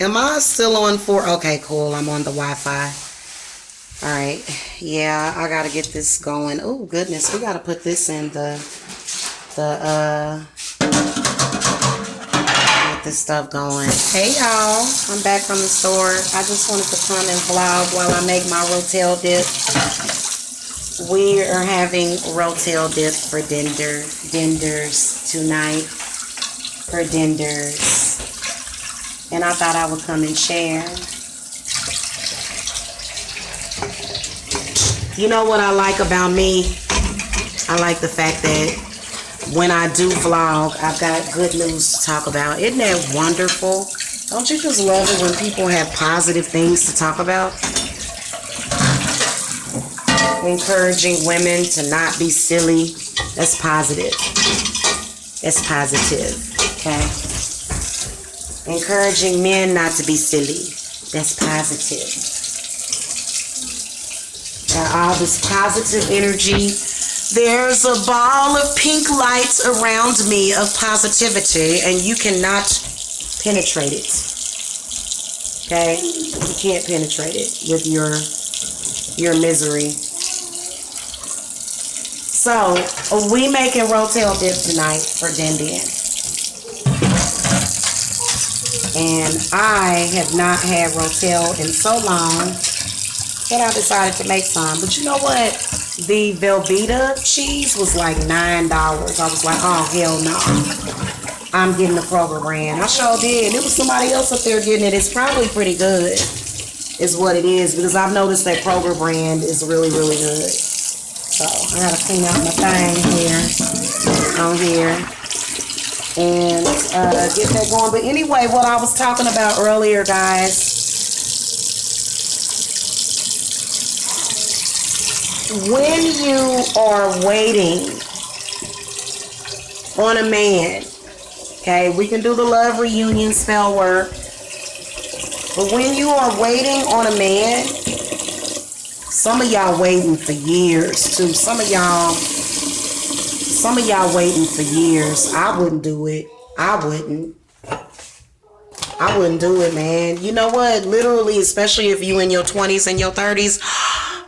Am I still on 4? Okay, cool. I'm on the Wi-Fi. All right. Yeah, I gotta get this going. Oh goodness, we gotta put this in get this stuff going. Hey y'all, I'm back from the store. I just wanted to come and vlog while I make my Rotel dip. We are having Rotel dip for dinders tonight. For dinders. And I thought I would come and share. You know what I like about me? I like the fact that when I do vlog, I've got good news to talk about. Isn't that wonderful? Don't you just love it when people have positive things to talk about? Encouraging women to not be silly. That's positive. That's positive. Okay? Encouraging men not to be silly. That's positive. Got all this positive energy. There's a ball of pink light around me of positivity, and you cannot penetrate it. Okay? You can't penetrate it with your misery. So, we making Rotel dip tonight for Din. And I have not had Rotel in so long that I decided to make some. But you know what? The Velveeta cheese was like $9. I was like, oh, hell no. I'm getting the Kroger brand. I sure did. There was somebody else up there getting it. It's probably pretty good, is what it is. Because I've noticed that Kroger brand is really, really good. So, I gotta clean out my thing here. On here. And get that going. But anyway, what I was talking about earlier, guys, when you are waiting on a man, okay, we can do the love reunion spell work, but when you are waiting on a man, some of y'all waiting for years too. Some of y'all waiting for years. I wouldn't do it. I wouldn't do it, man. You know what? Literally, especially if you in your 20s and your 30s,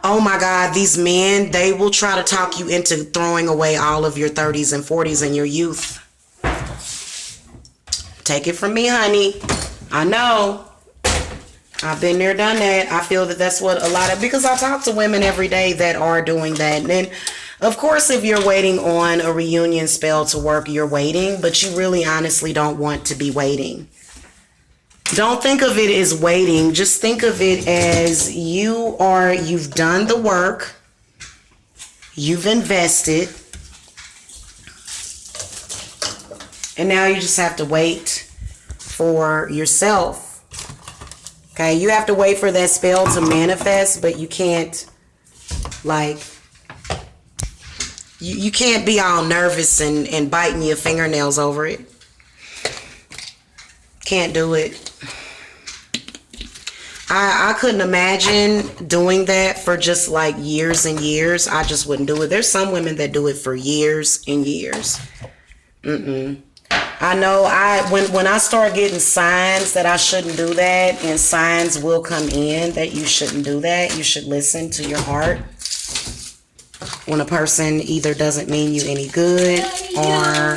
oh my God, these men, they will try to talk you into throwing away all of your 30s and 40s and your youth. Take it from me, honey. I know. I've been there, done that. I feel that that's what a lot of, because I talk to women every day that are doing that. And then, of course, if you're waiting on a reunion spell to work, you're waiting, but you really honestly don't want to be waiting. Don't think of it as waiting. Just think of it as you've done the work. You've invested. And now you just have to wait for yourself. Okay, you have to wait for that spell to manifest, but you can't, like, you can't be all nervous and biting your fingernails over it. Can't do it. I couldn't imagine doing that for just like years and years. I just wouldn't do it. There's some women that do it for years and years. I know when I start getting signs that I shouldn't do that, and signs will come in that you shouldn't do that, you should listen to your heart. When a person either doesn't mean you any good, or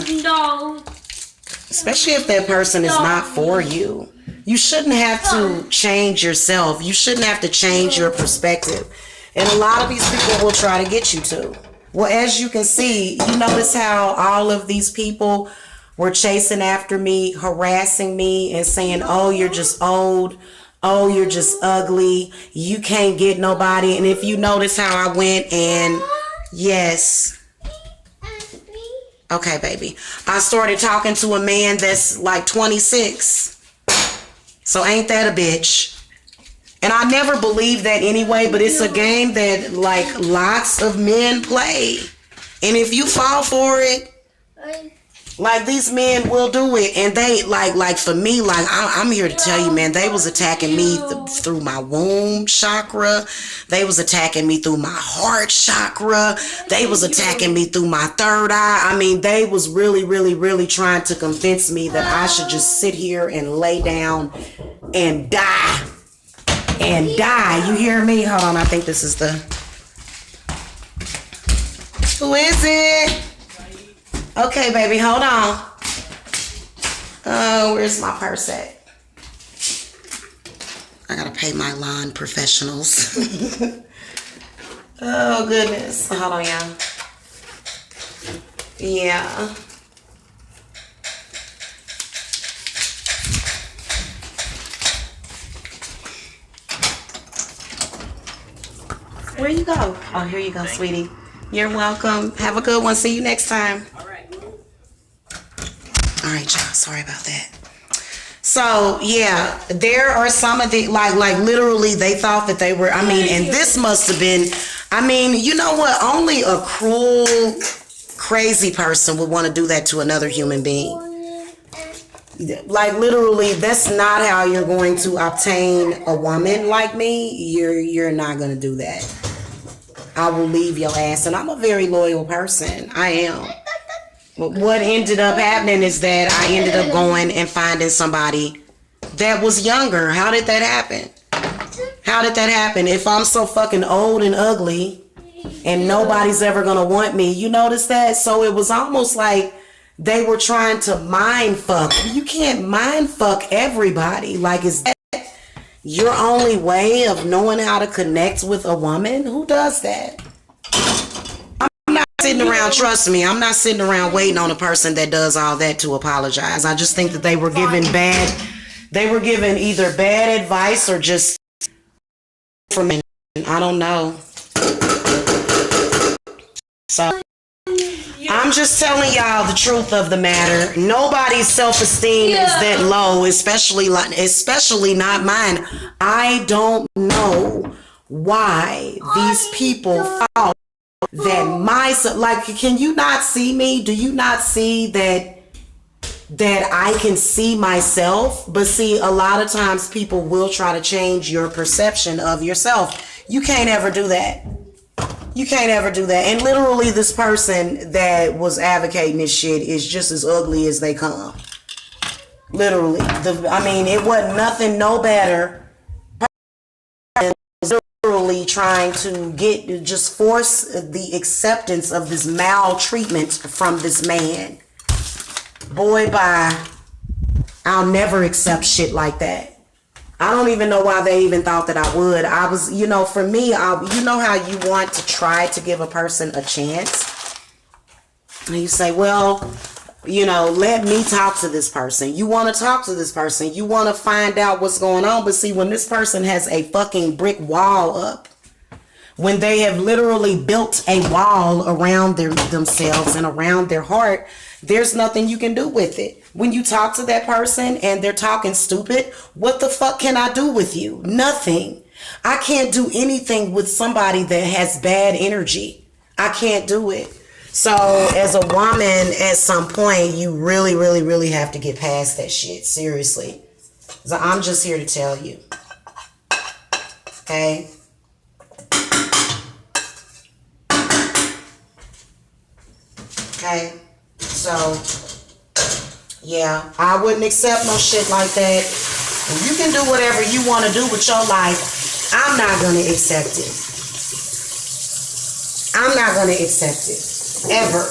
especially if that person is not for you, you shouldn't have to change yourself. You shouldn't have to change your perspective. And a lot of these people will try to get you to. Well, as you can see, you notice how all of these people were chasing after me, harassing me, and saying, oh, you're just old. Oh, you're just ugly. You can't get nobody. And if you notice how I went and, yes. Okay, baby. I started talking to a man that's like 26. So ain't that a bitch? And I never believed that anyway, but it's a game that like lots of men play. And if you fall for it, Like, these men will do it, and they like for me, like I'm here to tell you, man, they was attacking me through my womb chakra. They was attacking me through my heart chakra. They was attacking me through my third eye. I mean, they was really, really, really trying to convince me that I should just sit here and lay down and die. And die. You hear me? Hold on, I think this is the... Who is it? Okay, baby, hold on. Oh, where's my purse at? I gotta pay my lawn professionals. Oh, goodness. Hold on, y'all. Yeah. Where you go? Oh, here you go, sweetie. You're welcome. Have a good one. See you next time. All right, y'all. Sorry about that. So, yeah, there are some of the, like literally they thought that they were, I mean, and this must have been, I mean, you know what? Only a cruel, crazy person would want to do that to another human being. Like, literally, that's not how you're going to obtain a woman like me. You're not going to do that. I will leave your ass, and I'm a very loyal person. I am. But what ended up happening is that I ended up going and finding somebody that was younger. How did that happen? How did that happen? If I'm so fucking old and ugly and nobody's ever gonna want me, you notice that? So it was almost like they were trying to mind fuck. You can't mind fuck everybody. Like, is that your only way of knowing how to connect with a woman? Who does that? I'm not sitting around, trust me, I'm not sitting around waiting on a person that does all that to apologize. I just think that they were given either bad advice or just from, I don't know. So I'm just telling y'all the truth of the matter. Nobody's self-esteem is that low, especially not mine. I don't know why these people thought that like, can you not see me? Do you not see that I can see myself? But see, a lot of times people will try to change your perception of yourself. You can't ever do that. You can't ever do that. And literally, this person that was advocating this shit is just as ugly as they come. Literally. I mean, it wasn't nothing no better. Literally trying to just force the acceptance of this maltreatment from this man. Boy, bye. I'll never accept shit like that. I don't even know why they even thought that I would. I was, you know, for me, you know how you want to try to give a person a chance? And you say, well, you know, let me talk to this person. You want to talk to this person. You want to find out what's going on. But see, when this person has a fucking brick wall up, when they have literally built a wall around themselves and around their heart, there's nothing you can do with it. When you talk to that person and they're talking stupid, what the fuck can I do with you? Nothing. I can't do anything with somebody that has bad energy. I can't do it. So as a woman, at some point, you really, really, really have to get past that shit. Seriously. So I'm just here to tell you. Okay? Okay? So, yeah, I wouldn't accept no shit like that. And you can do whatever you want to do with your life. I'm not going to accept it. I'm not going to accept it. Ever.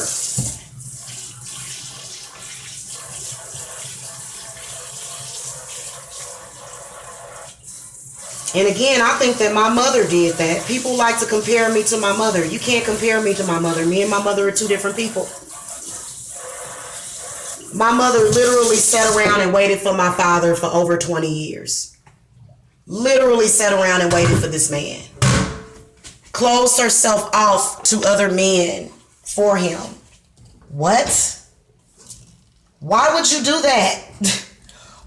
And again, I think that my mother did that. People like to compare me to my mother. You can't compare me to my mother. Me and my mother are two different people. My mother literally sat around and waited for my father for over 20 years. Literally sat around and waited for this man. Closed herself off to other men for him. What? Why would you do that?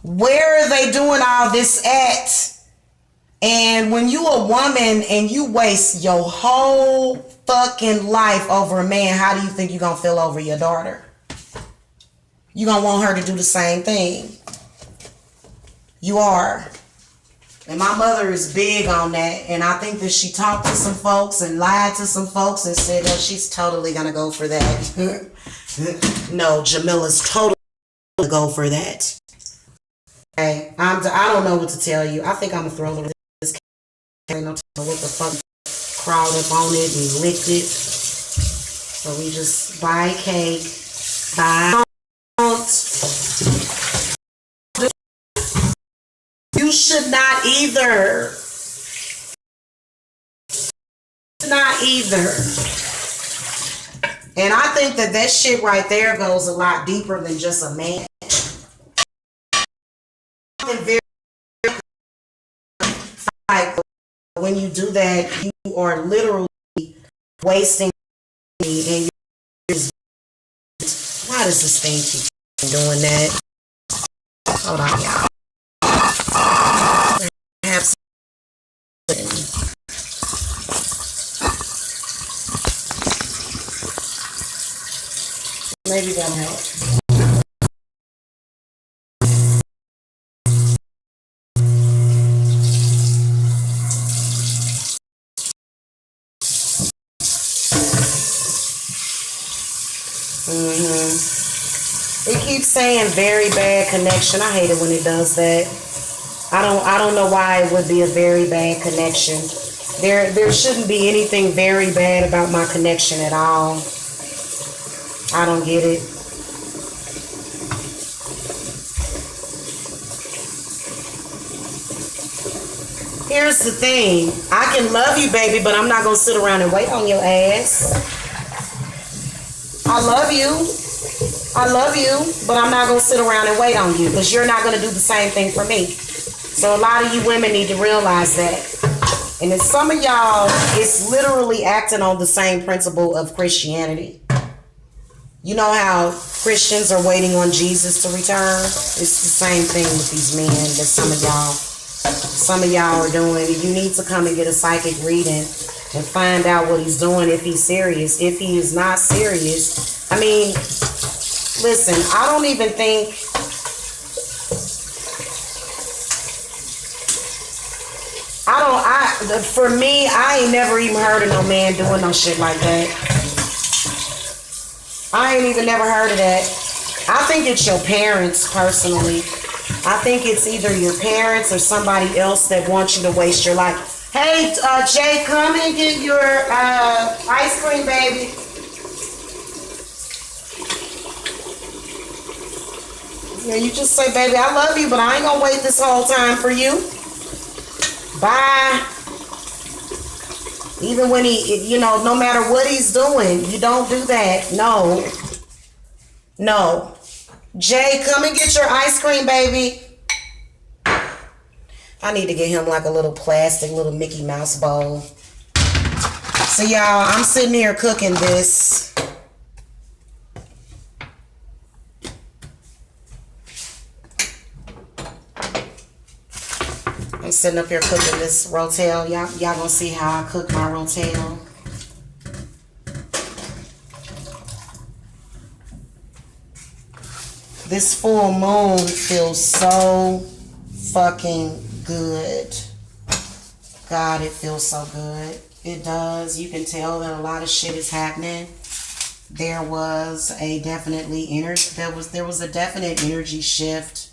Where are they doing all this at? And when you a woman and you waste your whole fucking life over a man, how do you think you're gonna feel over your daughter? you're going to want her to do the same thing. You are. And my mother is big on that. And I think that she talked to some folks and lied to some folks and said, oh, she's totally going to go for that. No, Jamila's totally going to go for that. Okay, I don't know what to tell you. I think I'm going to throw this cake. I don't know what the fuck crawled up on it and licked it. So we just buy cake. You should not either. Not either. And I think that shit right there goes a lot deeper than just a man. Very, like, when you do that, you are literally wasting and why does this thing keep doing that? Hold on, y'all. Maybe that'll help. It keeps saying very bad connection. I hate it when it does that. I don't know why it would be a very bad connection. There shouldn't be anything very bad about my connection at all. I don't get it. Here's the thing. I can love you, baby, but I'm not going to sit around and wait on your ass. I love you, but I'm not going to sit around and wait on you because you're not going to do the same thing for me. So a lot of you women need to realize that. And then some of y'all, it's literally acting on the same principle of Christianity. You know how Christians are waiting on Jesus to return? It's the same thing with these men that some of y'all are doing. You need to come and get a psychic reading and find out what he's doing, if he's serious. If he is not serious, I mean, listen, I don't even think for me, I ain't never even heard of no man doing no shit like that. I ain't even never heard of that. I think it's your parents, personally. I think it's either your parents or somebody else that wants you to waste your life. Hey, Jay, come and get your ice cream, baby. Yeah, you just say, baby, I love you, but I ain't gonna wait this whole time for you. Bye. Even when no matter what he's doing, you don't do that. No. No. Jay, come and get your ice cream, baby. I need to get him like a little plastic, little Mickey Mouse bowl. So y'all, I'm sitting here cooking this. I'm sitting up here cooking this Rotel. Y'all gonna see how I cook my Rotel. This full moon feels so fucking good. God, it feels so good. It does. You can tell that a lot of shit is happening. There was a definite energy shift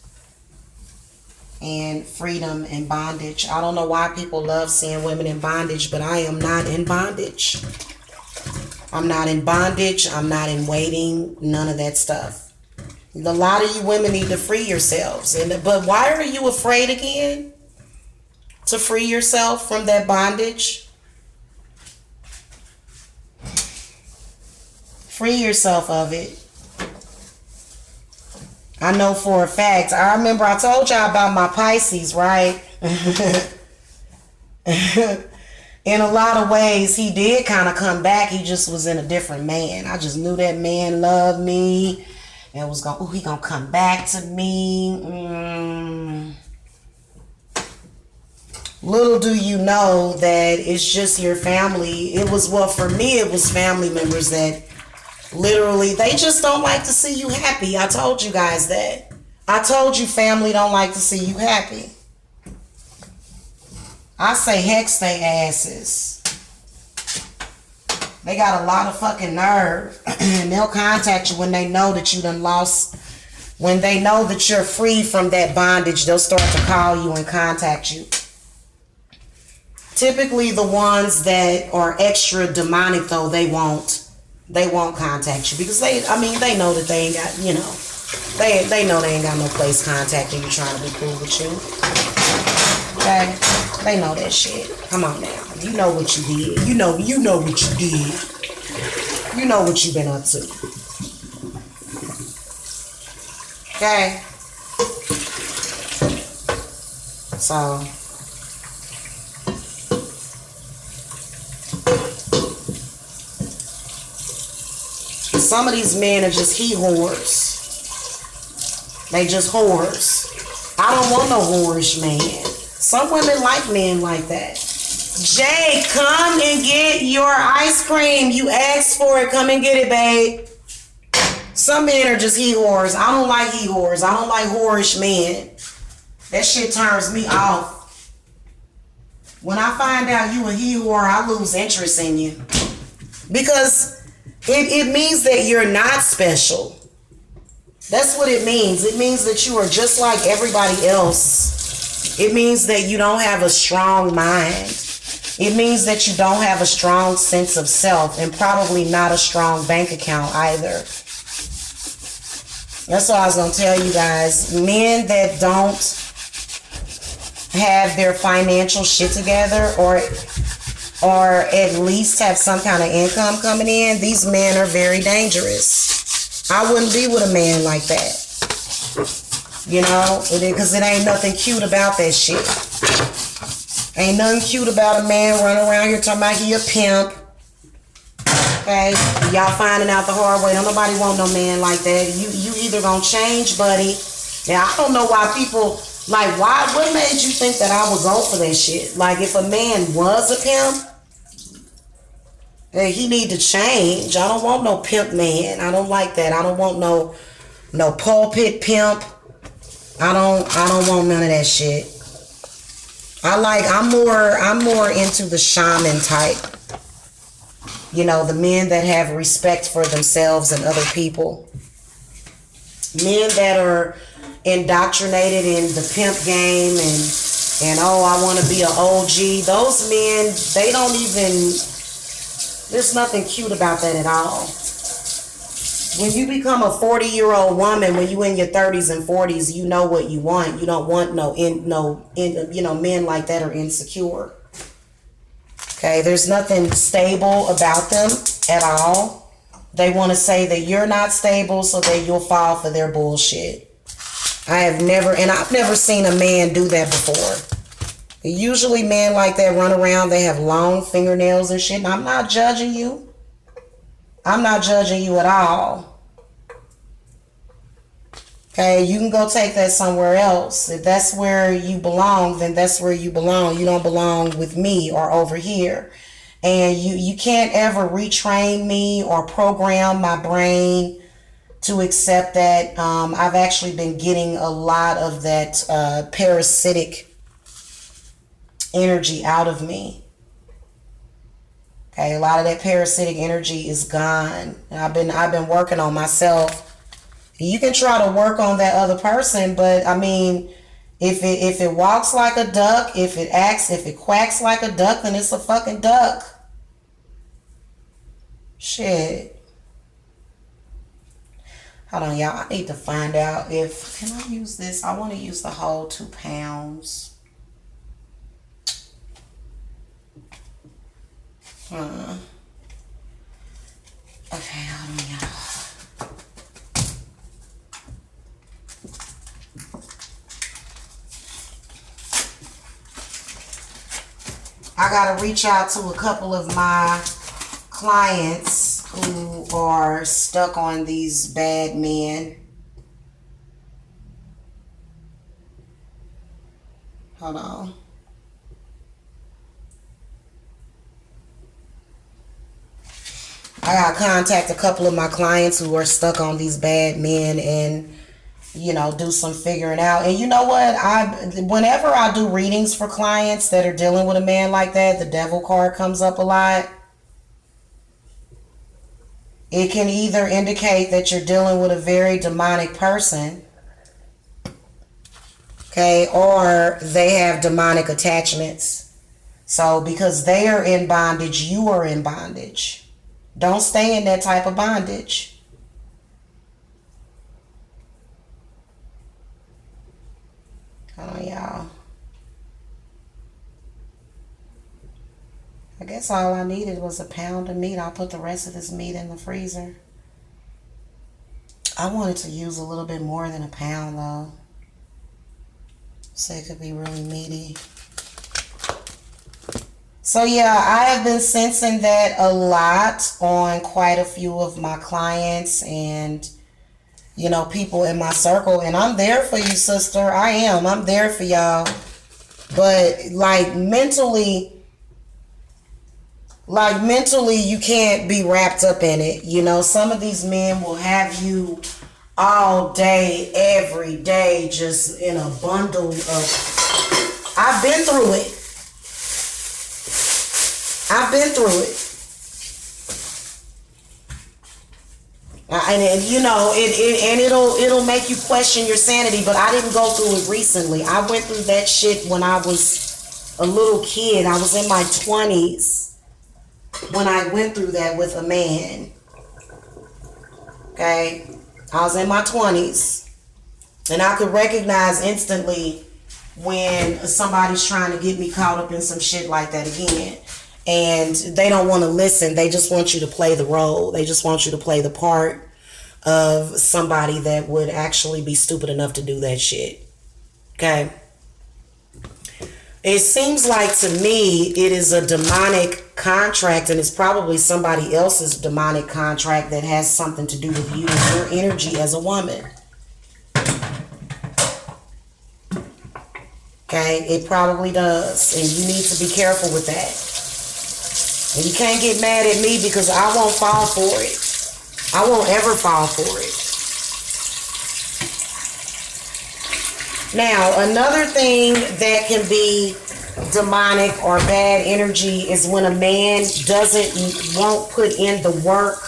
and freedom and bondage. I don't know why people love seeing women in bondage, but I am not in bondage. I'm not in bondage. I'm not in waiting. None of that stuff. A lot of you women need to free yourselves. But why are you afraid again to free yourself from that bondage? Free yourself of it. I know for a fact. I remember I told y'all about my Pisces, right? In a lot of ways, he did kind of come back. He just was in a different man. I just knew that man loved me. And was going, he gonna come back to me. Little do you know that it's just your family. For me, it was family members that Literally, they just don't like to see you happy. I told you guys that. I told you family don't like to see you happy. I say hex they asses. They got a lot of fucking nerve. And they'll contact you when they know that you done lost. When they know that you're free from that bondage, they'll start to call you and contact you. Typically the ones that are extra demonic though, they won't contact you because they know that they ain't got, you know, they know they ain't got no place contacting you trying to be cool with you. Okay? They know that shit. Come on now. You know what you did. You know what you did. You know what you've been up to. Okay? So some of these men are just whores. They just whores. I don't want no whorish man. Some women like men like that. Jay, come and get your ice cream. You asked for it. Come and get it, babe. Some men are just whores. I don't like whores. I don't like whorish men. That shit turns me off. When I find out you a whore, I lose interest in you. Because it means that you're not special. That's what it means. It means that you are just like everybody else. It means that you don't have a strong mind. It means that you don't have a strong sense of self and probably not a strong bank account either. That's what I was going to tell you guys. Men that don't have their financial shit together or at least have some kind of income coming in, these men are very dangerous. I wouldn't be with a man like that. You know, because it ain't nothing cute about that shit. Ain't nothing cute about a man running around here talking about he a pimp. Okay? Y'all finding out the hard way. Don't nobody want no man like that. You either gonna change, buddy. Now, I don't know why people, like, what made you think that I would go for that shit? Like, if a man was a pimp, he need to change. I don't want no pimp man. I don't like that. I don't want no pulpit pimp. I don't want none of that shit. I'm more into the shaman type. You know, the men that have respect for themselves and other people. Men that are indoctrinated in the pimp game and I want to be an OG. Those men, they don't even, there's nothing cute about that at all. When you become a 40-year-old woman, when you in your 30s and 40s, you know what you want. You don't want men like that are insecure. Okay, there's nothing stable about them at all. They want to say that you're not stable so that you'll fall for their bullshit. I've never seen a man do that before. Usually men like that run around, they have long fingernails and shit. And I'm not judging you. I'm not judging you at all. Okay, you can go take that somewhere else. If that's where you belong, then that's where you belong. You don't belong with me or over here. And you can't ever retrain me or program my brain to accept that. I've actually been getting a lot of that parasitic energy out of me. Okay, a lot of that parasitic energy is gone. I've been working on myself. You can try to work on that other person, but I mean, if it walks like a duck, if it quacks like a duck, then it's a fucking duck. Shit. Hold on, y'all. I need to find out if, can I use this? I want to use the whole 2 pounds. Okay, hold on, y'all. I gotta reach out to a couple of my clients who are stuck on these bad men. Hold on. I gotta contact a couple of my clients who are stuck on these bad men and, you know, do some figuring out. And you know what? Whenever I do readings for clients that are dealing with a man like that, the devil card comes up a lot. It can either indicate that you're dealing with a very demonic person, okay, or they have demonic attachments. So because they are in bondage, you are in bondage. Don't stay in that type of bondage. Hold on, y'all. I guess all I needed was a pound of meat. I'll put the rest of this meat in the freezer. I wanted to use a little bit more than a pound though, so it could be really meaty. So yeah, I have been sensing that a lot on quite a few of my clients and, you know, people in my circle. And I'm there for you, sister. I am. I'm there for y'all. But like mentally, you can't be wrapped up in it. You know, some of these men will have you all day, every day, just in a bundle of... I've been through it. And you know, it'll make you question your sanity, but I didn't go through it recently. I went through that shit when I was a little kid. I was in my 20s when I went through that with a man. Okay? I was in my 20s. And I could recognize instantly when somebody's trying to get me caught up in some shit like that again. And they don't want to listen. They just want you to play the role. They just want you to play the part of somebody that would actually be stupid enough to do that shit. Okay? It seems like to me it is a demonic contract, and it's probably somebody else's demonic contract that has something to do with you and your energy as a woman. Okay? It probably does. And you need to be careful with that. And you can't get mad at me because I won't fall for it. I won't ever fall for it. Now, another thing that can be demonic or bad energy is when a man won't put in the work.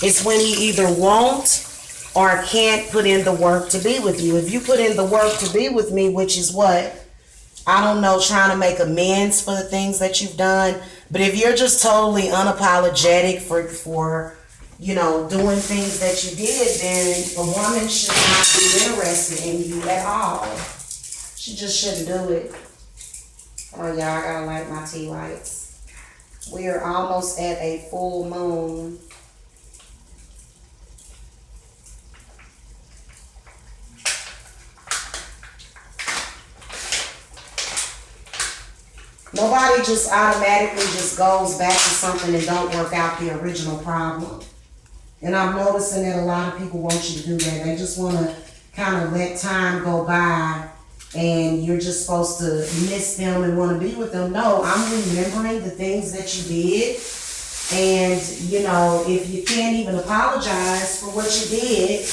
It's when he either won't or can't put in the work to be with you. If you put in the work to be with me, which is what? I don't know, trying to make amends for the things that you've done. But if you're just totally unapologetic for you know, doing things that you did, then a woman should not be interested in you at all. She just shouldn't do it. Oh, y'all, I gotta light my tea lights. We are almost at a full moon. Nobody just automatically just goes back to something and don't work out the original problem. And I'm noticing that a lot of people want you to do that. They just want to kind of let time go by and you're just supposed to miss them and want to be with them. No, I'm remembering the things that you did. And, you know, if you can't even apologize for what you did,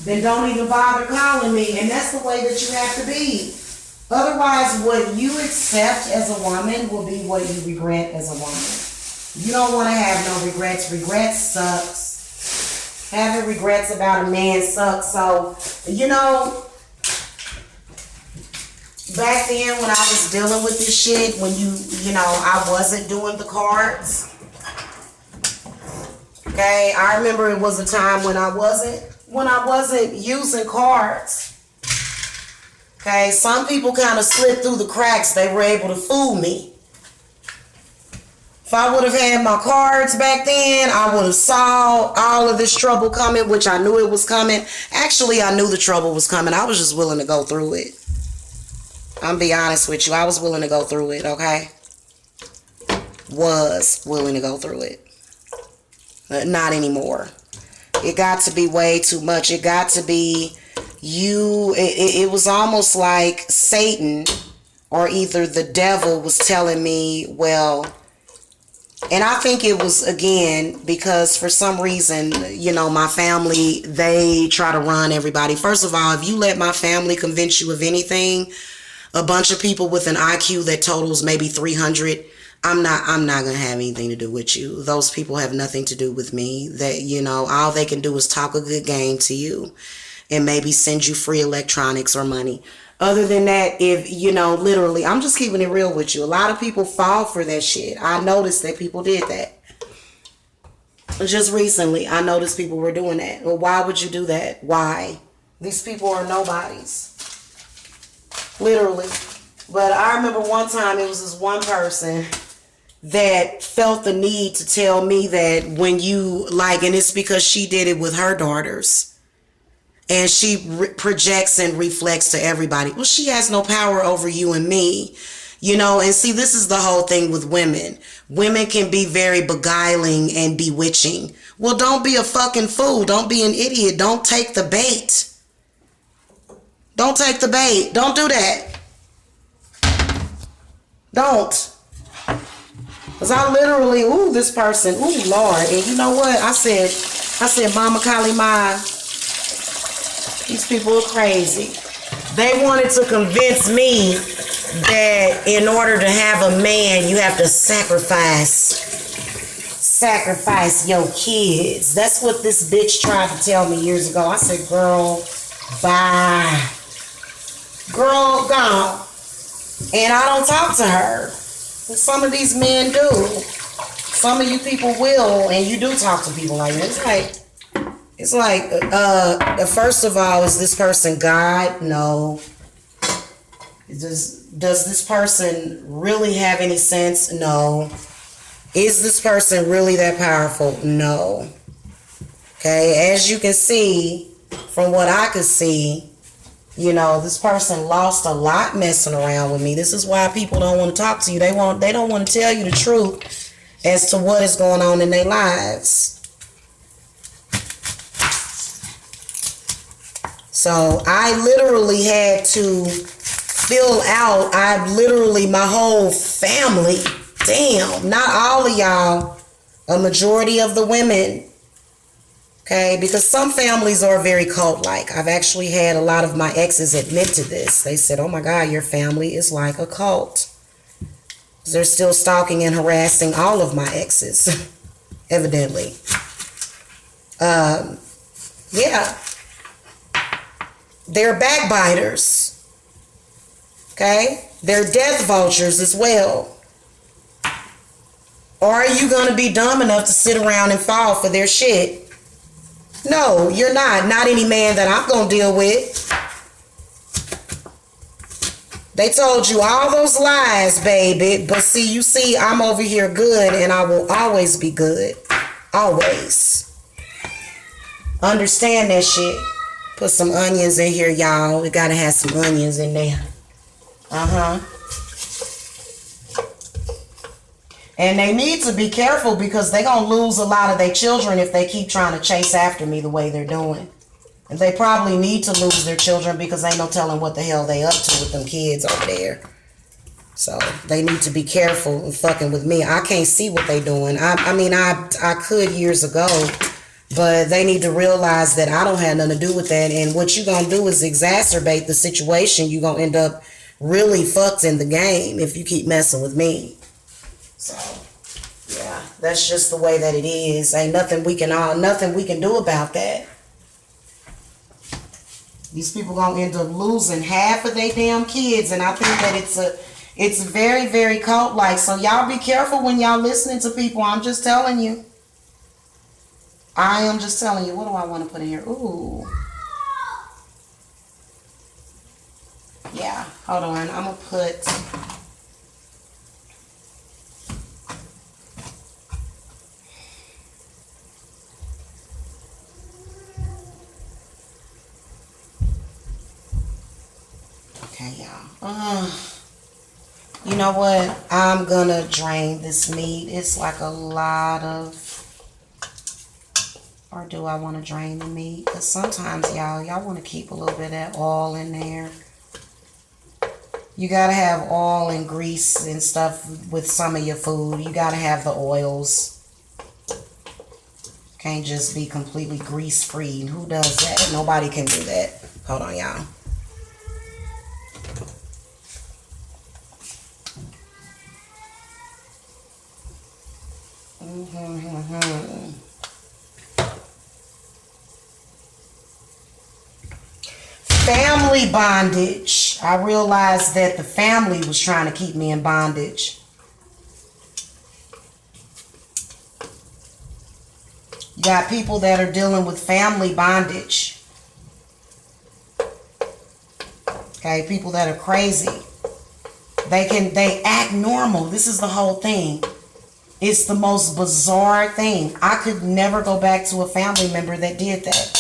then don't even bother calling me. And that's the way that you have to be. Otherwise, what you accept as a woman will be what you regret as a woman. You don't want to have no regrets. Regrets sucks. Having regrets about a man sucks. So, you know, back then when I was dealing with this shit, when you know, I wasn't doing the cards. Okay, I remember it was a time when I wasn't using cards. Okay, some people kind of slid through the cracks. They were able to fool me. If I would have had my cards back then, I would have saw all of this trouble coming, which I knew it was coming. Actually, I knew the trouble was coming. I was just willing to go through it. I'm be honest with you. I was willing to go through it, okay? Was willing to go through it. Not anymore. It got to be way too much. It got to be... it was almost like Satan or either the devil was telling me, well, And I think it was, again, because for some reason, you know, my family, they try to run everybody. First of all, if you let my family convince you of anything, a bunch of people with an IQ that totals maybe 300, I'm not going to have anything to do with you. Those people have nothing to do with me. That, you know, all they can do is talk a good game to you and maybe send you free electronics or money. Other than that, if, you know, literally, I'm just keeping it real with you. A lot of people fall for that shit. I noticed that people did that. Just recently, I noticed people were doing that. Well, why would you do that? Why? These people are nobodies. Literally. But I remember one time it was this one person that felt the need to tell me that when you, like, and it's because she did it with her daughters. And she projects and reflects to everybody. Well, she has no power over you and me. You know, and see, this is the whole thing with women. Women can be very beguiling and bewitching. Well, don't be a fucking fool. Don't be an idiot. Don't take the bait. Don't take the bait. Don't do that. Don't. Because I literally, ooh, this person, ooh, Lord. And you know what? I said, Mama Kali Ma, these people are crazy. They wanted to convince me that in order to have a man, you have to sacrifice your kids. That's what this bitch tried to tell me years ago. I said, girl, bye. Girl, gone. And I don't talk to her. Some of these men do. Some of you people will, and you do talk to people like that. It's like, first of all, is this person God? No. Does this person really have any sense? No. Is this person really that powerful? No. Okay, as you can see, from what I could see, you know, this person lost a lot messing around with me. This is why people don't want to talk to you. They don't want to tell you the truth as to what is going on in their lives. So I literally had to fill out, my whole family, damn, not all of y'all, a majority of the women, okay, because some families are very cult-like. I've actually had a lot of my exes admit to this. They said, oh my God, your family is like a cult. They're still stalking and harassing all of my exes, evidently. Yeah. They're backbiters. Okay? They're death vultures as well. Or are you going to be dumb enough to sit around and fall for their shit? No, you're not. Not any man that I'm going to deal with. They told you all those lies, baby. But see, I'm over here good, and I will always be good. Always. Understand that shit. Put some onions in here, y'all. We gotta have some onions in there. And they need to be careful because they're gonna lose a lot of their children if they keep trying to chase after me the way they're doing. And they probably need to lose their children because ain't no telling what the hell they up to with them kids over there. So they need to be careful and fucking with me. I can't see what they doing. I could years ago. But they need to realize that I don't have nothing to do with that. And what you're going to do is exacerbate the situation. You're going to end up really fucked in the game if you keep messing with me. So, yeah, that's just the way that it is. Ain't nothing we can do about that. These people going to end up losing half of their damn kids. And I think that it's very, very cult-like. So y'all be careful when y'all listening to people. I'm just telling you. I am just telling you. What do I want to put in here? Ooh. Yeah. Hold on. I'm going to put... Okay, y'all. You know what? I'm going to drain this meat. It's like a lot of... Or do I want to drain the meat? Because sometimes, y'all want to keep a little bit of that oil in there. You gotta have oil and grease and stuff with some of your food. You gotta have the oils. Can't just be completely grease free. Who does that? Nobody can do that. Hold on, y'all. Family bondage. I realized that the family was trying to keep me in bondage. You got people that are dealing with family bondage. Okay, people that are crazy. They act normal. This is the whole thing. It's the most bizarre thing. I could never go back to a family member that did that.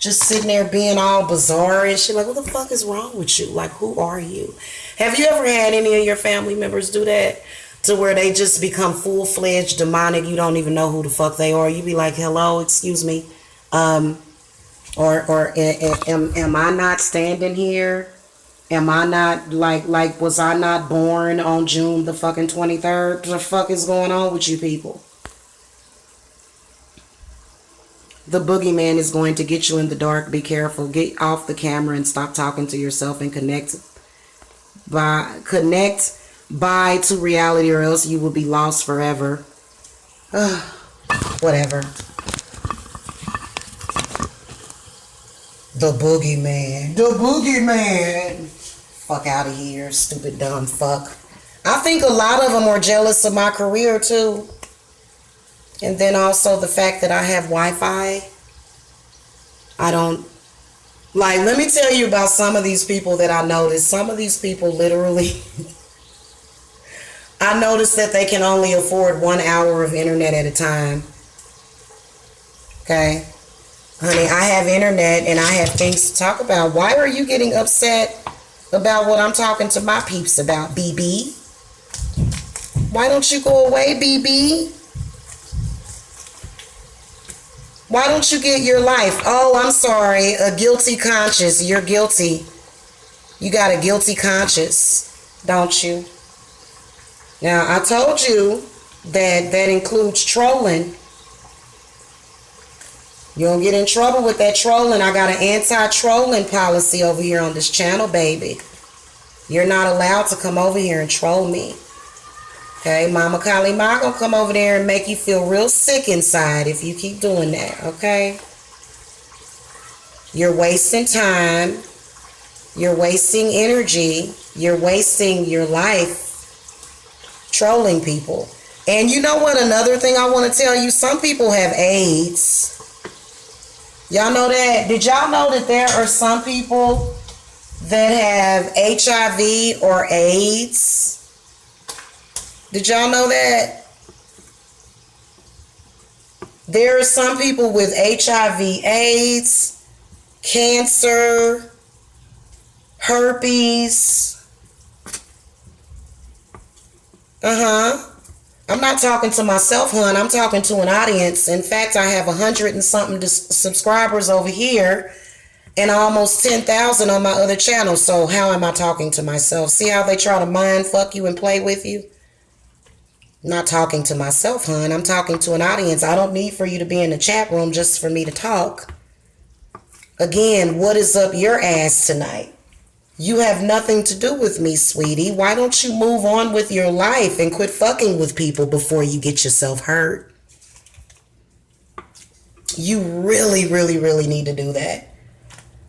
Just sitting there being all bizarre and shit. Like, what the fuck is wrong with you? Like, who are you? Have you ever had any of your family members do that? To where they just become full-fledged demonic. You don't even know who the fuck they are. You be like, hello, excuse me. Am I not standing here? Am I not, was I not born on June the fucking 23rd? What the fuck is going on with you people? The boogeyman is going to get you in the dark. Be careful. Get off the camera and stop talking to yourself and connect by to reality, or else you will be lost forever. Whatever. The boogeyman. The boogeyman. Fuck out of here, stupid dumb fuck. I think a lot of them are jealous of my career too. And then also the fact that I have Wi-Fi. I don't... Like, let me tell you about some of these people that I noticed. Some of these people literally... I noticed that they can only afford 1 hour of internet at a time. Okay? Honey, I have internet and I have things to talk about. Why are you getting upset about what I'm talking to my peeps about, BB? Why don't you go away, BB? Why don't you get your life? Oh, I'm sorry. A guilty conscience. You're guilty. You got a guilty conscience, don't you? Now, I told you that includes trolling. You don't get in trouble with that trolling. I got an anti-trolling policy over here on this channel, baby. You're not allowed to come over here and troll me. Okay, Mama Kali Ma gonna come over there and make you feel real sick inside if you keep doing that, okay? You're wasting time. You're wasting energy. You're wasting your life trolling people. And you know what? Another thing I want to tell you, some people have AIDS. Y'all know that? Did y'all know that there are some people that have HIV or AIDS? Did y'all know that? There are some people with HIV, AIDS, cancer, herpes. I'm not talking to myself, hon. I'm talking to an audience. In fact, I have 100 and something subscribers over here and almost 10,000 on my other channel. So how am I talking to myself? See how they try to mind fuck you and play with you? I'm not talking to myself, hon. I'm talking to an audience. I don't need for you to be in the chat room just for me to talk. Again, what is up your ass tonight? You have nothing to do with me, sweetie. Why don't you move on with your life and quit fucking with people before you get yourself hurt? You really, really, really need to do that.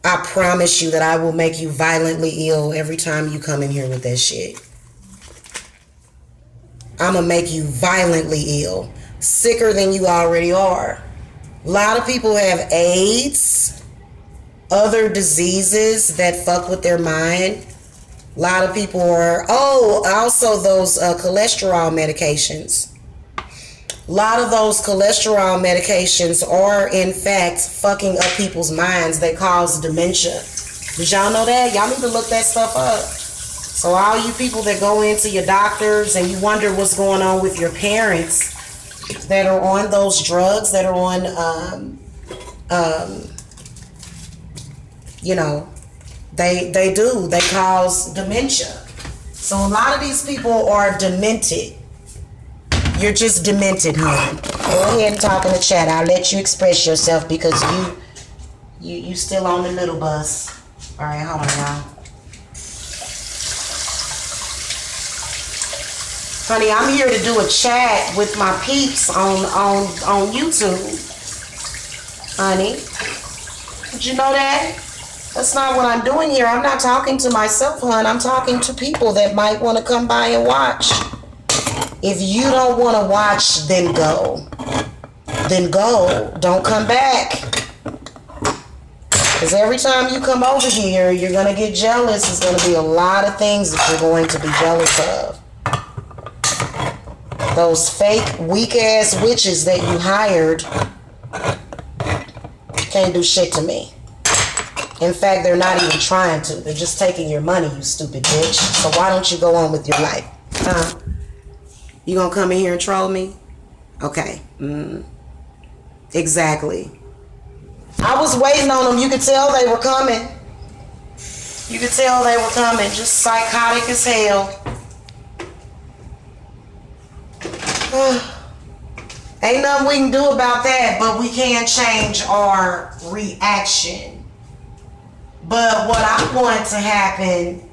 I promise you that I will make you violently ill every time you come in here with that shit. I'm going to make you violently ill. Sicker than you already are. A lot of people have AIDS, other diseases that fuck with their mind. A lot of people are, also those cholesterol medications. A lot of those cholesterol medications are, in fact, fucking up people's minds. They cause dementia. Did y'all know that? Y'all need to look that stuff up. So all you people that go into your doctors and you wonder what's going on with your parents that are on those drugs, that are on, you know, they cause dementia. So a lot of these people are demented. You're just demented, hon. Go ahead and talk in the chat. I'll let you express yourself because you still on the little bus. All right, hold on, y'all. Honey, I'm here to do a chat with my peeps on YouTube. Honey, did you know that? That's not what I'm doing here. I'm not talking to myself, hon. I'm talking to people that might want to come by and watch. If you don't want to watch, then go. Then go. Don't come back. Because every time you come over here, you're going to get jealous. There's going to be a lot of things that you're going to be jealous of. Those fake, weak-ass witches that you hired can't do shit to me. In fact, they're not even trying to. They're just taking your money, you stupid bitch. So why don't you go on with your life? Huh? You gonna come in here and troll me? Okay. Exactly. I was waiting on them. You could tell they were coming. You could tell they were coming. Just psychotic as hell. Ain't nothing we can do about that, but we can change our reaction. But what I want to happen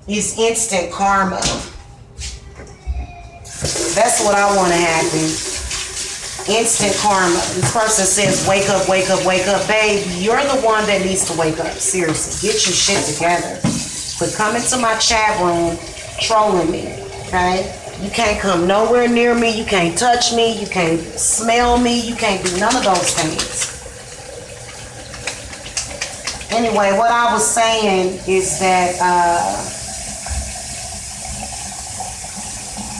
is instant karma. That's what I want to happen. Instant karma. This person says, wake up, wake up, wake up. Babe, you're the one that needs to wake up. Seriously, get your shit together. But come into my chat room trolling me, okay? You can't come nowhere near me. You can't touch me. You can't smell me. You can't do none of those things. Anyway, what I was saying is that,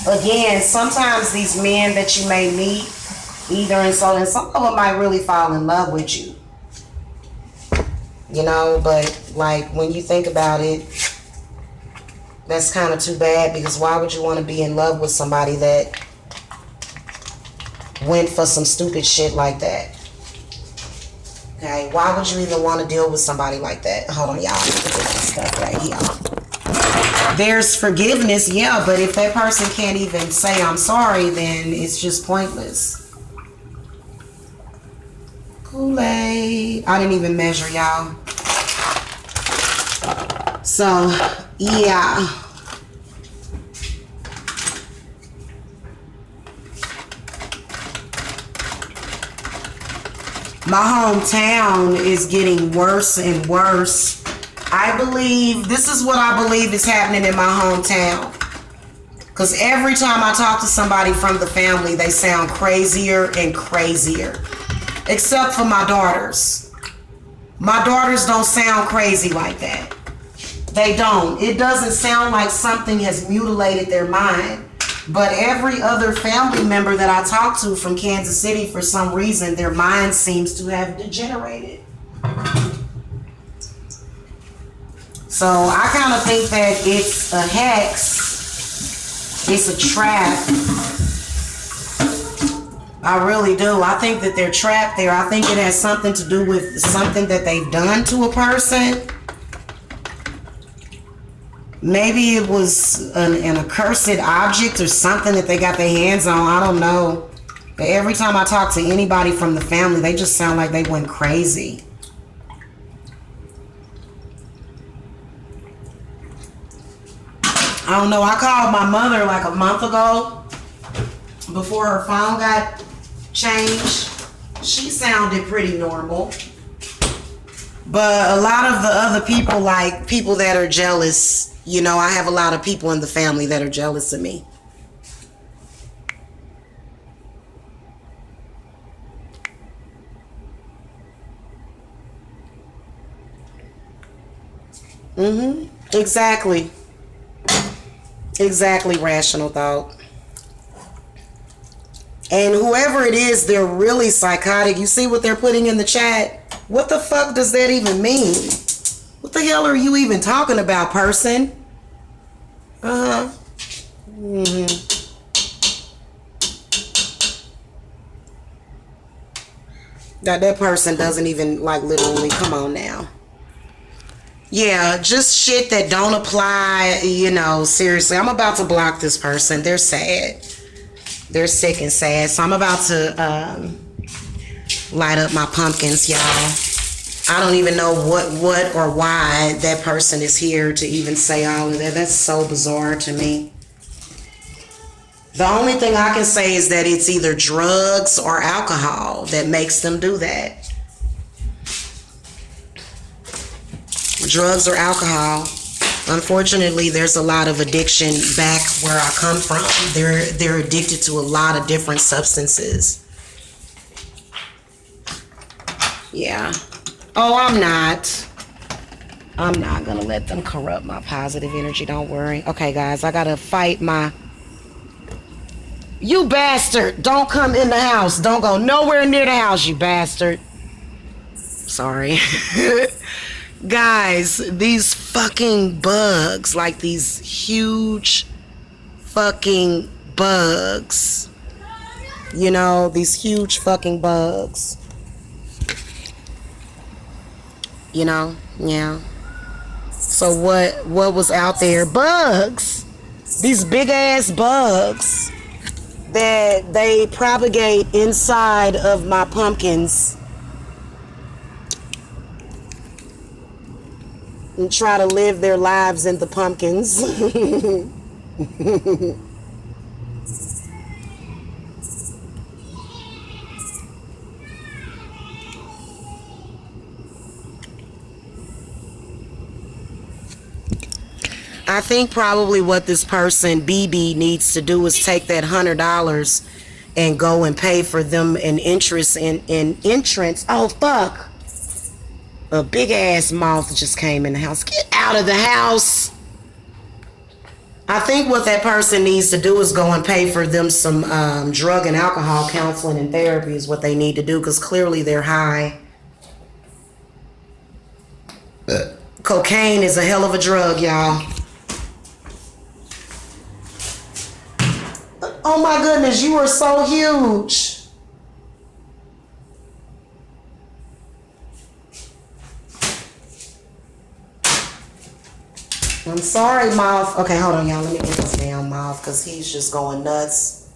again, sometimes these men that you may meet, and some of them might really fall in love with you. You know, but like when you think about it, that's kind of too bad, because why would you want to be in love with somebody that went for some stupid shit like that? Okay, why would you even want to deal with somebody like that? Hold on, y'all. Look at this stuff right here. There's forgiveness, yeah, but if that person can't even say I'm sorry, then it's just pointless. Kool-Aid. I didn't even measure, y'all. So, yeah. My hometown is getting worse and worse. I believe, this is what I believe is happening in my hometown. Because every time I talk to somebody from the family, they sound crazier and crazier. Except for my daughters. My daughters don't sound crazy like that. They don't. It doesn't sound like something has mutilated their mind. But every other family member that I talk to from Kansas City, for some reason, their mind seems to have degenerated. So I kind of think that it's a hex. It's a trap. I really do. I think that they're trapped there. I think it has something to do with something that they've done to a person. Maybe it was an accursed object or something that they got their hands on. I don't know. But every time I talk to anybody from the family, they just sound like they went crazy. I don't know. I called my mother like a month ago before her phone got changed. She sounded pretty normal. But a lot of the other people, like people that are jealous, you know, I have a lot of people in the family that are jealous of me. Exactly. Exactly, rational thought. And whoever it is, they're really psychotic. You see what they're putting in the chat? What the fuck does that even mean? What the hell are you even talking about, person? That person doesn't even, like, literally, come on now. Yeah, just shit that don't apply, you know, seriously. I'm about to block this person. They're sad. They're sick and sad. So I'm about to light up my pumpkins, y'all. I don't even know what or why that person is here to even say all of that. That's so bizarre to me. The only thing I can say is that it's either drugs or alcohol that makes them do that. Drugs or alcohol. Unfortunately, there's a lot of addiction back where I come from. They're addicted to a lot of different substances. Yeah. Oh, I'm not gonna let them corrupt my positive energy. Don't worry. Okay, guys, I gotta fight my... You bastard! Don't come in the house. Don't go nowhere near the house, you bastard. Sorry. Guys, these fucking bugs, like these huge fucking bugs. You know, these huge fucking bugs. You know, yeah. So what was out there? Bugs. These big ass bugs that they propagate inside of my pumpkins and try to live their lives in the pumpkins. I think probably what this person, BB, needs to do is take that $100 and go and pay for them an interest in entrance. Oh, fuck. A big ass moth just came in the house. Get out of the house. I think what that person needs to do is go and pay for them some drug and alcohol counseling and therapy is what they need to do, because clearly they're high. Cocaine is a hell of a drug, y'all. Oh my goodness, you are so huge. I'm sorry, Moth. Okay, hold on, y'all. Let me get this damn Moth because he's just going nuts.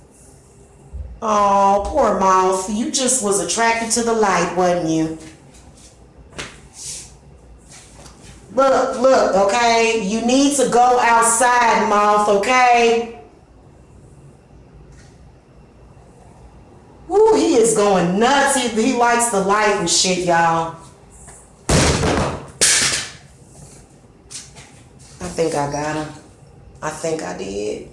Oh, poor Moth. You just was attracted to the light, wasn't you? Look, okay? You need to go outside, Moth, okay? Woo, he is going nuts. He likes the light and shit, y'all. I think I got him. I think I did.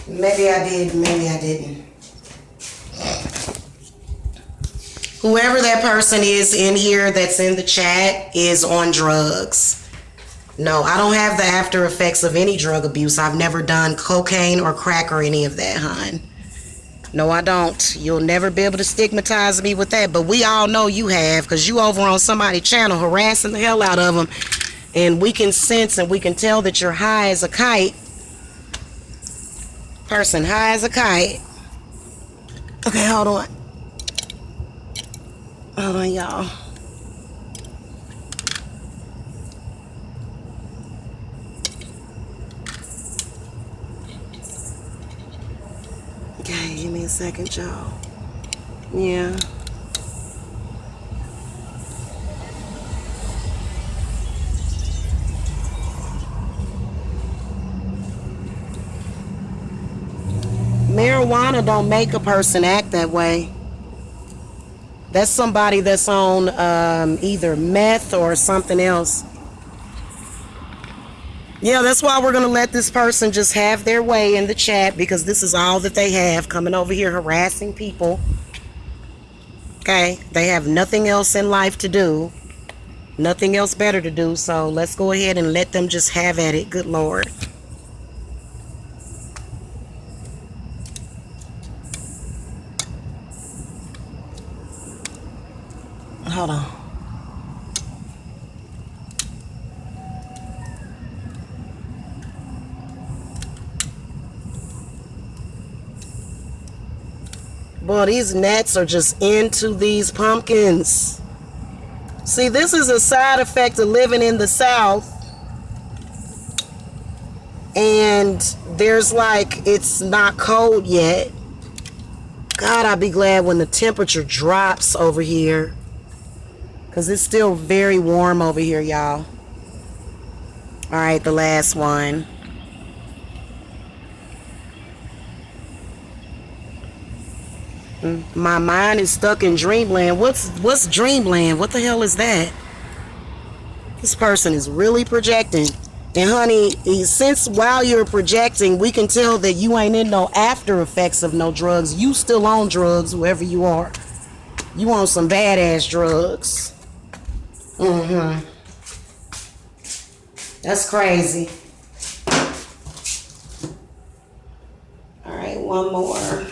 Maybe I did, maybe I didn't. Whoever that person is in here that's in the chat is on drugs. No, I don't have the after effects of any drug abuse. I've never done cocaine or crack or any of that, hon. No, I don't. You'll never be able to stigmatize me with that, but we all know you have, because you over on somebody's channel harassing the hell out of them, and we can sense and we can tell that you're high as a kite. Person high as a kite. Okay, hold on. Hold on, y'all. Okay, give me a second, y'all. Yeah. Marijuana don't make a person act that way. That's somebody that's on either meth or something else. Yeah, that's why we're going to let this person just have their way in the chat, because this is all that they have, coming over here harassing people. Okay, they have nothing else in life to do. Nothing else better to do, so let's go ahead and let them just have at it. Good Lord. Hold on. Boy, these gnats are just into these pumpkins. See, this is a side effect of living in the South. And there's like, it's not cold yet. God, I'll be glad when the temperature drops over here. Because it's still very warm over here, y'all. Alright, the last one. My mind is stuck in dreamland. What's dreamland? What the hell is that? This person is really projecting. And honey, since while you're projecting, we can tell that you ain't in no after effects of no drugs. You still on drugs, whoever you are. You on some badass drugs. That's crazy. Alright, one more.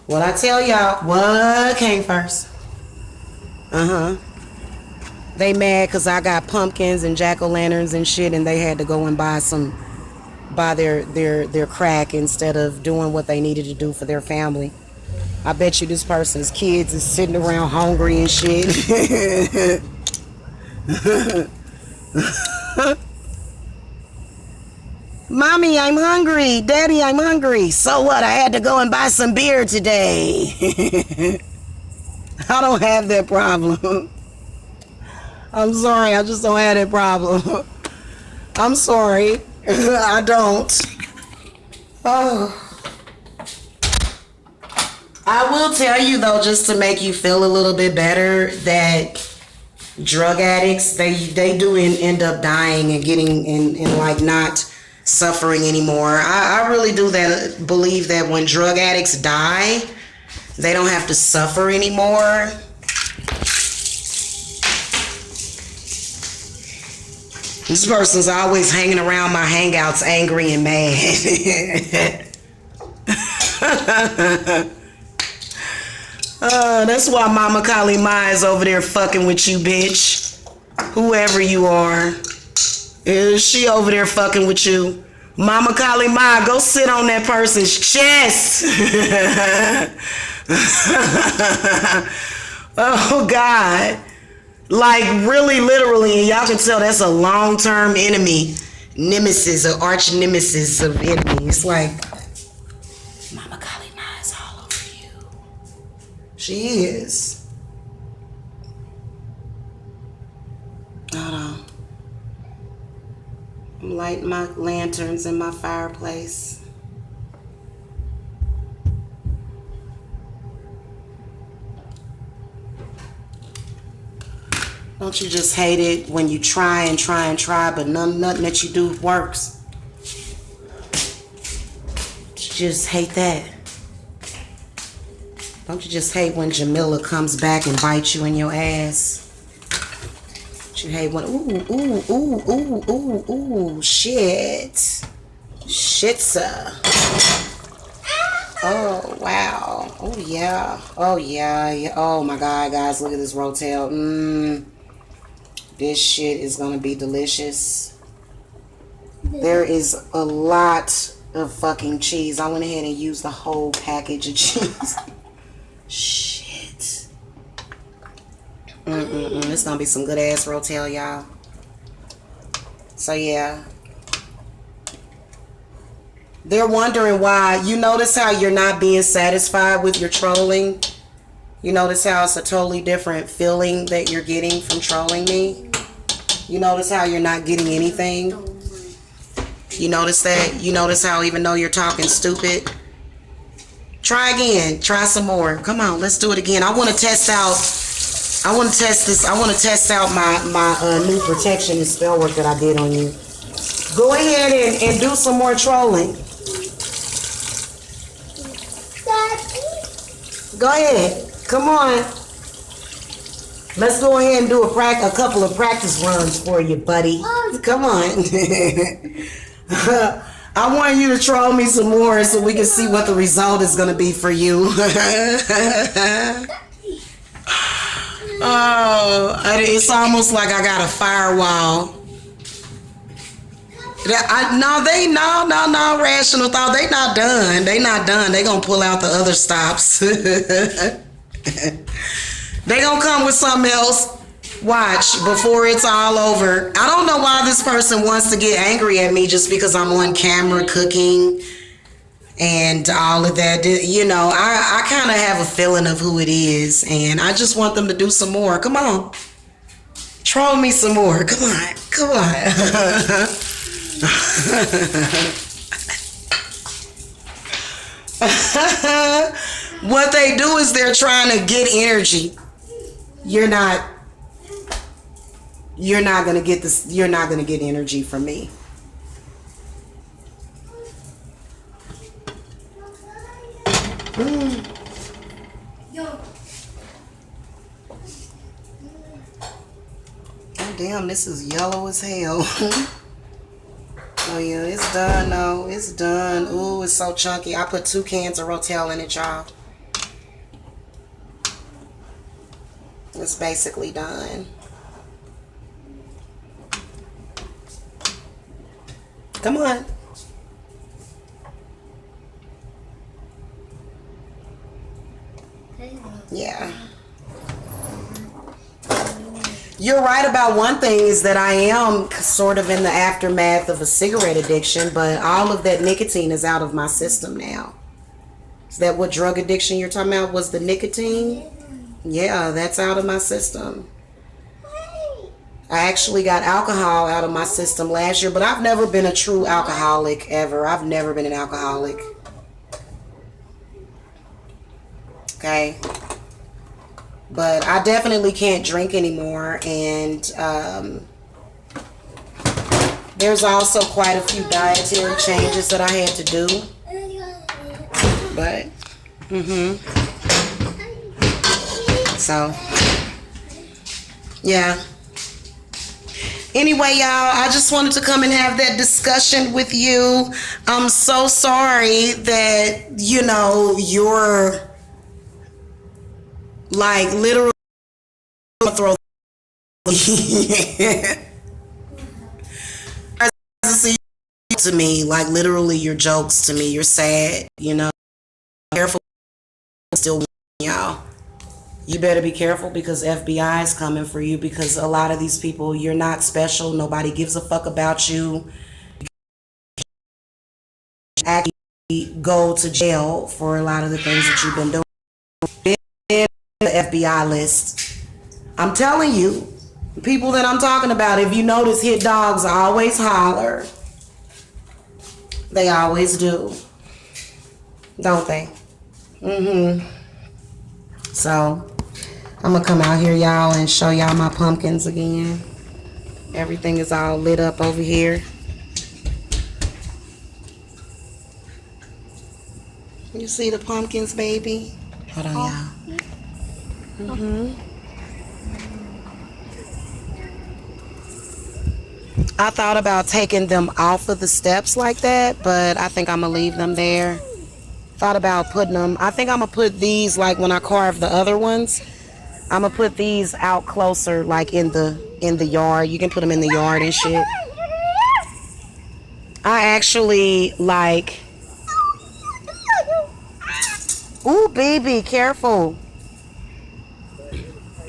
What I tell y'all, what came first? They mad because I got pumpkins and jack-o'-lanterns and shit, and they had to go and buy their crack instead of doing what they needed to do for their family. I bet you this person's kids is sitting around hungry and shit. Mommy, I'm hungry. Daddy, I'm hungry. So what? I had to go and buy some beer today. I don't have that problem. I'm sorry. I just don't have that problem. I'm sorry. I don't. Oh. I will tell you, though, just to make you feel a little bit better, that drug addicts, they do end up dying and getting and like not suffering anymore. I really do believe that when drug addicts die, they don't have to suffer anymore. This person's always hanging around my hangouts angry and mad. That's why Mama Kali Ma is over there fucking with you, bitch. Whoever you are. Is she over there fucking with you? Mama Kali Ma, go sit on that person's chest. Oh, God. Like, really, literally, and y'all can tell that's a long-term enemy. Nemesis, or arch nemesis of enemies. Like, Mama Kali Ma is all over you. She is. Hold on. I'm lighting my lanterns in my fireplace. Don't you just hate it when you try and try and try, but nothing that you do works? You just hate that. Don't you just hate when Jamila comes back and bites you in your ass? You hate when, ooh, shit. Shit, sir. Oh, wow. Oh, yeah. Oh, yeah. Oh, my God, guys, look at this Rotel. This shit is going to be delicious. There is a lot of fucking cheese. I went ahead and used the whole package of cheese. Shit. It's going to be some good ass Rotel, y'all. So, yeah. They're wondering why. You notice how you're not being satisfied with your trolling? You notice how it's a totally different feeling that you're getting from trolling me? You notice how you're not getting anything? You notice that? You notice how even though you're talking stupid? Try again. Try some more. Come on, let's do it again. I want to test out. I want to test this. I want to test out my new protection and spell work that I did on you. Go ahead and do some more trolling. Go ahead. Come on. Let's go ahead and do a couple of practice runs for you, buddy. Come on. I want you to troll me some more so we can see what the result is going to be for you. Oh, it's almost like I got a firewall. No, rational thought. They not done. They not done. They gonna pull out the other stops. They gonna come with something else. Watch before it's all over. I don't know why this person wants to get angry at me just because I'm on camera cooking and all of that. You know, I kind of have a feeling of who it is, and I just want them to do some more. Come on. Troll me some more. Come on. Come on. What they do is they're trying to get energy. You're not gonna get this. You're not gonna get energy from me. Oh, damn, this is yellow as hell. Oh yeah, it's done. No, it's done. Ooh, it's so chunky. I put 2 cans of Rotel in it, y'all. It's basically done. Come on. Yeah. You're right about one thing, is that I am sort of in the aftermath of a cigarette addiction, but all of that nicotine is out of my system now. Is that what drug addiction you're talking about, was the nicotine? Yeah, that's out of my system. I actually got alcohol out of my system last year, but I've never been a true alcoholic ever. I've never been an alcoholic. Okay. But I definitely can't drink anymore, and there's also quite a few dietary changes that I had to do. But, so, yeah. Anyway, y'all, I just wanted to come and have that discussion with you. I'm so sorry that, you know, you're like literally throw to me, like literally your jokes to me. You're sad, you know. Careful, still, y'all. You better be careful, because FBI is coming for you, because a lot of these people, you're not special. Nobody gives a fuck about you. Actually go to jail for a lot of the things that you've been doing. The FBI list. I'm telling you, the people that I'm talking about, if you notice, hit dogs always holler. They always do. Don't they? So, I'm gonna come out here, y'all, and show y'all my pumpkins again. Everything is all lit up over here. You see the pumpkins, baby? Hold on, y'all. I thought about taking them off of the steps like that, but I think I'm gonna leave them there. Thought about putting them, I think I'm gonna put these, like when I carve the other ones, I'm gonna put these out closer, like in the yard. You can put them in the yard and shit. I actually like, ooh, baby, careful.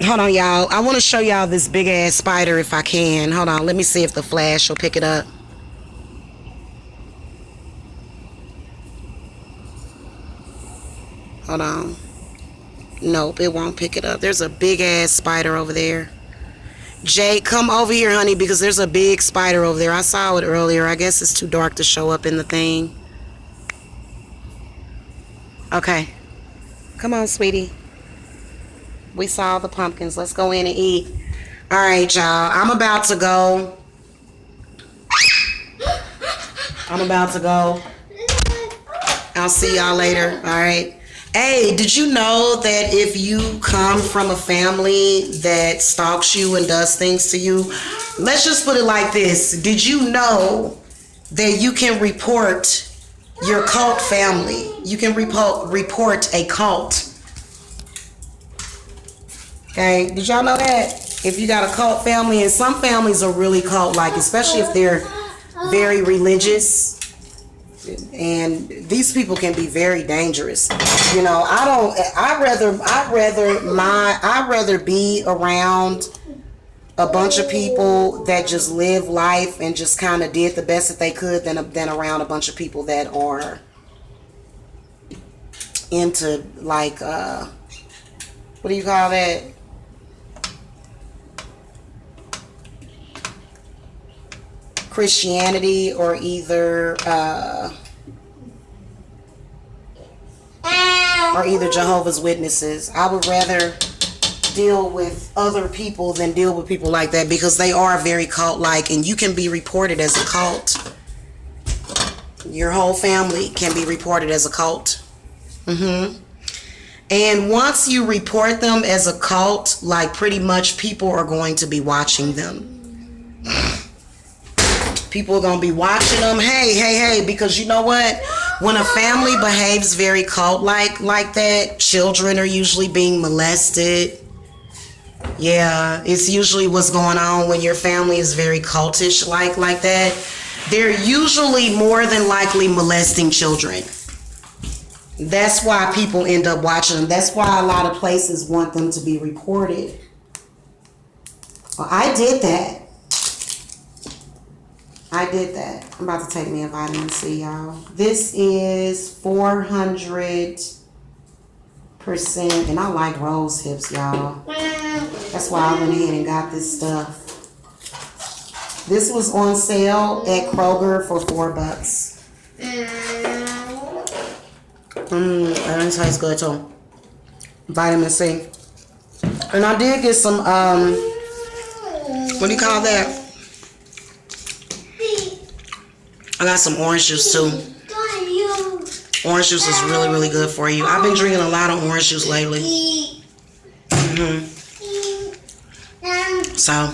Hold on, y'all. I want to show y'all this big ass spider if I can. Hold on. Let me see if the flash will pick it up. Hold on. Nope, it won't pick it up. There's a big ass spider over there. Jake, come over here, honey, because there's a big spider over there. I saw it earlier. I guess it's too dark to show up in the thing. Okay. Come on, sweetie. We saw the pumpkins. Let's go in and eat. All right, y'all. I'm about to go. I'll see y'all later. All right. Hey, did you know that if you come from a family that stalks you and does things to you, let's just put it like this. Did you know that you can report your cult family? You can report a cult. Okay, did y'all know that? If you got a cult family, and some families are really cult-like, especially if they're very religious. And these people can be very dangerous. You know, I'd rather be around a bunch of people that just live life and just kind of did the best that they could than around a bunch of people that are into like what do you call that? Christianity, or either Jehovah's Witnesses. I would rather deal with other people than deal with people like that, because they are very cult-like, and you can be reported as a cult. Your whole family can be reported as a cult. And once you report them as a cult, like, pretty much people are going to be watching them. People are going to be watching them. Hey, because you know what? When a family behaves very cult-like like that, children are usually being molested. Yeah, it's usually what's going on when your family is very cultish like that. They're usually more than likely molesting children. That's why people end up watching them. That's why a lot of places want them to be reported. Well, I did that. I'm about to take me a vitamin C, y'all. This is 400%, and I like rose hips, y'all. That's why I went ahead and got this stuff. This was on sale at Kroger for $4. That tastes good too. Vitamin C. And I did get some, what do you call that? I got some orange juice too. Orange juice is really, really good for you. I've been drinking a lot of orange juice lately. So,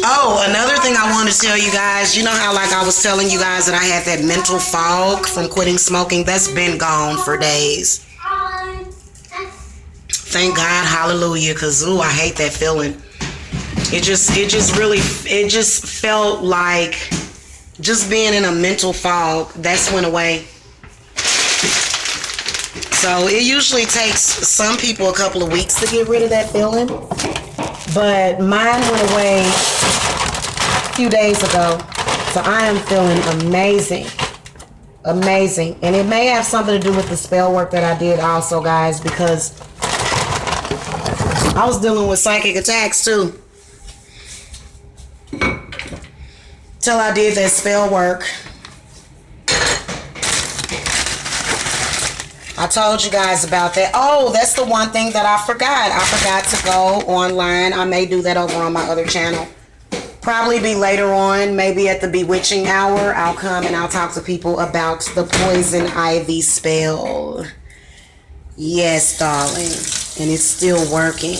oh, another thing I want to tell you guys, you know how like I was telling you guys that I had that mental fog from quitting smoking? That's been gone for days. Thank God, hallelujah, because ooh, I hate that feeling. It just felt like just being in a mental fog. That's went away. So it usually takes some people a couple of weeks to get rid of that feeling, but mine went away a few days ago. So I am feeling amazing. And it may have something to do with the spell work that I did also, guys, because I was dealing with psychic attacks too. Till I did that spell work. I told you guys about that. Oh, that's the one thing that I forgot. I forgot to go online. I may do that over on my other channel. Probably be later on, maybe at the bewitching hour. I'll come and I'll talk to people about the poison ivy spell. Yes, darling. And it's still working.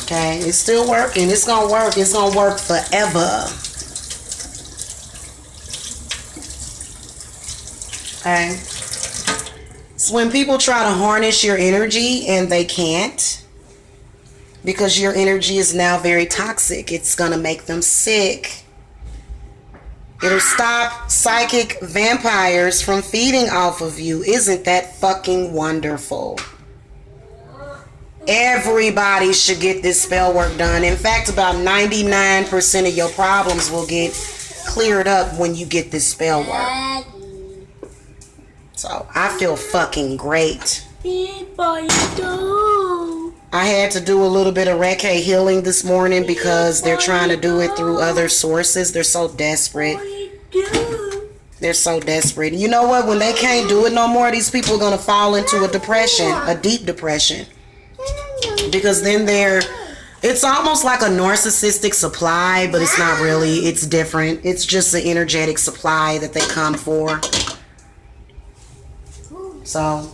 Okay, it's still working. It's gonna work. It's gonna work forever. Okay. So when people try to harness your energy and they can't, because your energy is now very toxic, it's gonna make them sick. It'll stop psychic vampires from feeding off of you. Isn't that fucking wonderful? Everybody should get this spell work done. In fact, about 99% of your problems will get cleared up when you get this spell work. So, I feel fucking great. I had to do a little bit of Reiki healing this morning because they're trying to do it through other sources. They're so desperate. They're so desperate. You know what? When they can't do it no more, these people are going to fall into a depression, a deep depression. Because then it's almost like a narcissistic supply, but it's not really. It's different. It's just an energetic supply that they come for. So,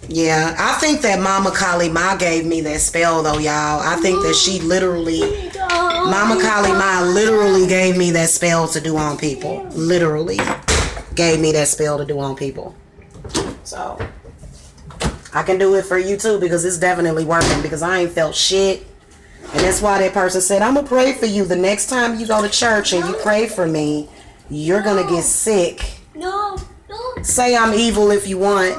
yeah, I think that Mama Kali Ma gave me that spell, though, y'all. I think that she Mama Kali Ma literally gave me that spell to do on people. Literally gave me that spell to do on people. So, I can do it for you, too, because it's definitely working, because I ain't felt shit. And that's why that person said, I'm going to pray for you. The next time you go to church and you pray for me, you're going to get sick. No. Say I'm evil if you want,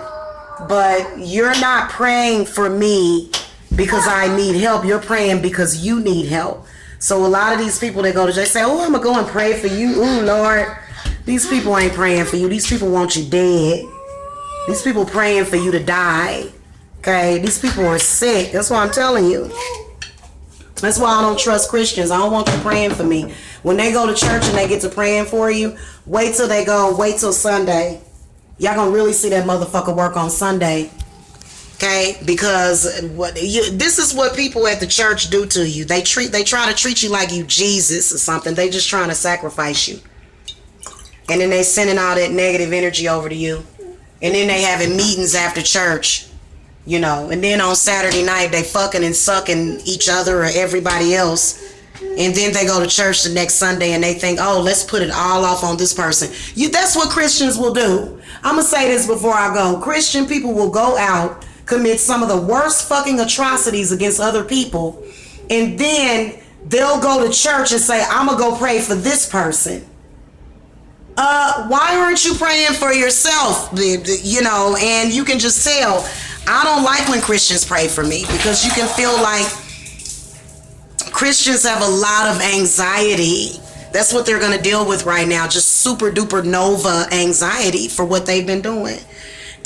but you're not praying for me because I need help. You're praying because you need help. So a lot of these people that go to church say, oh, I'm going to go and pray for you. Ooh, Lord. These people ain't praying for you. These people want you dead. These people praying for you to die. Okay? These people are sick. That's what I'm telling you. That's why I don't trust Christians. I don't want you praying for me. When they go to church and they get to praying for you, wait till Sunday. Y'all gonna really see that motherfucker work on Sunday. Okay? Because this is what people at the church do to you. They try to treat you like you Jesus or something. They just trying to sacrifice you. And then they sending all that negative energy over to you. And then they having meetings after church. You know, and then on Saturday night they fucking and sucking each other or everybody else. And then they go to church the next Sunday and they think, oh, let's put it all off on this person. That's what Christians will do. I'm going to say this before I go. Christian people will go out, commit some of the worst fucking atrocities against other people. And then they'll go to church and say, I'm going to go pray for this person. Why aren't you praying for yourself? You know, and you can just tell. I don't like when Christians pray for me because you can feel like Christians have a lot of anxiety. That's what they're going to deal with right now. Just super duper nova anxiety for what they've been doing.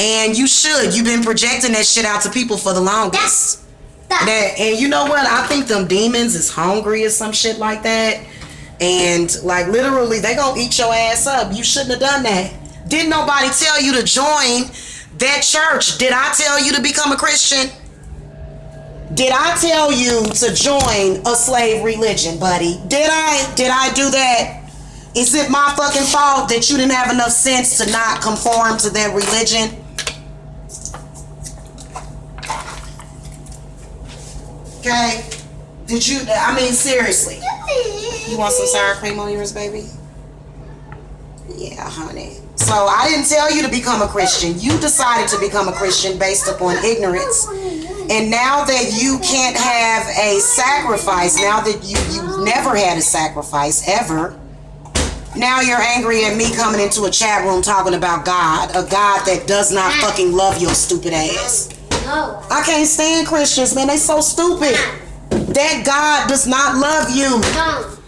And you should. You've been projecting that shit out to people for the longest. And you know what? I think them demons is hungry or some shit like that. And like literally they gonna eat your ass up. You shouldn't have done that. Didn't nobody tell you to join that church? Did I tell you to become a Christian? Did I tell you to join a slave religion, buddy? Did I do that? Is it my fucking fault that you didn't have enough sense to not conform to that religion? Okay? Did you, I mean, seriously. You want some sour cream on yours, baby? Yeah, honey. So I didn't tell you to become a Christian. You decided to become a Christian based upon ignorance. And now that you can't have a sacrifice, now that you've never had a sacrifice ever, now you're angry at me coming into a chat room talking about God, a God that does not fucking love your stupid ass. No. I can't stand Christians, man. They so stupid. That God does not love you. No.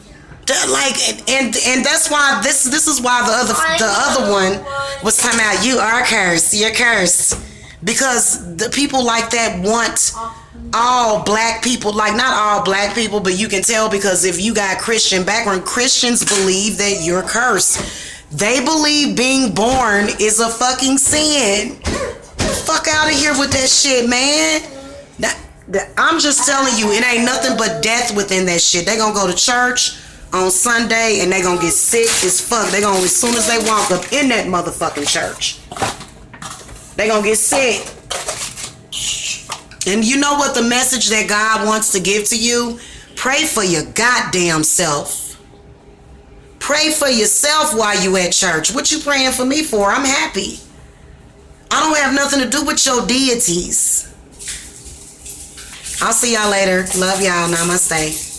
Like and that's why this is why the other one was talking about you are cursed, you're cursed, because the people like that want all black people, like not all black people, but you can tell because if you got Christian background, Christians believe that you're cursed. They believe being born is a fucking sin. Fuck out of here with that shit, man. I'm just telling you, it ain't nothing but death within that shit. They gonna go to church on Sunday and they gonna get sick as fuck. They gonna, as soon as they walk up in that motherfucking church, they gonna get sick. And you know what the message that God wants to give to you? Pray for your goddamn self. Pray for yourself while you at church. What you praying for me for? I'm happy. I don't have nothing to do with your deities. I'll see y'all later. Love y'all. Namaste.